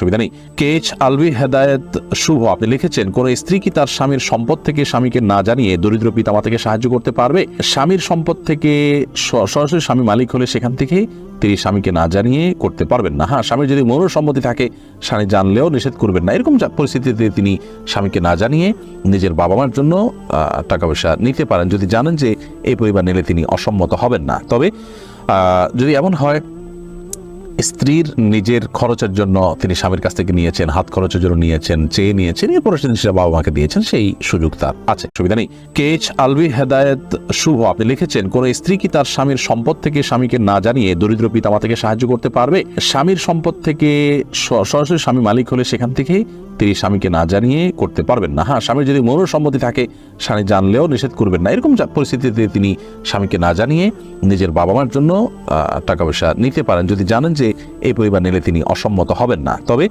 সুবিধা নেই। কেচ আলভি হেদায়েত শুভ আপনি লিখেছেন, কোন স্ত্রী কি তার স্বামীর সম্পদ থেকে স্বামীকে না জানিয়ে দরিদ্র পিতামাতাকে সাহায্য করতে পারবে? স্বামীর সম্পদ থেকে সরাসরি স্বামী মালিক হলে সেখান থেকে তিনি স্বামীকে না জানিয়ে করতে পারবেন না। হ্যাঁ, স্বামীর যদি মনোসম্মতি থাকে স্বামী জানলেও নিষেধ করবেন না। এরকম পরিস্থিতিতে তিনি স্বামীকে না জানিয়ে নিজের বাবা মার জন্য টাকা পয়সা নিতে পারেন, যদি জানেন যে এই পরিমাণ নিলে তিনি অসম্মত হবেন না। তবে যদি এমন হয় স্ত্রীর নিজের খরচের জন্য তিনি স্বামীর কাছ থেকে নিয়েছেন, হাত খরচের জন্য নিয়েছেন, চেয়ে নিয়েছেন, এরপরে সেটা বাবা মাকে দিয়েছেন, সেই সুযোগ তার আছে, সুবিধা নেই। কেচ আলভি হেদায়েত শুভ আপনি লিখেছেন, কোন স্ত্রী কি তার স্বামীর সম্পদ থেকে স্বামীকে না জানিয়ে দরিদ্র পিতামাতাকে সাহায্য করতে পারবে? স্বামীর সম্পদ থেকে সরাসরি স্বামী মালিক হলে সেখান থেকে তিনি স্বামীকে না জানিয়ে করতে পারবেন না। হ্যাঁ, স্বামীর যদি মনোসম্মতি থাকে স্বামী জানলেও নিষেধ করবেন না। এরকম পরিস্থিতিতে তিনি স্বামীকে না জানিয়ে নিজের বাবা মার জন্য টাকা পয়সা নিতে পারেন, যদি জানেন যে এই পরিমাণ নিলে তিনি অসম্মত হবেন না। তবে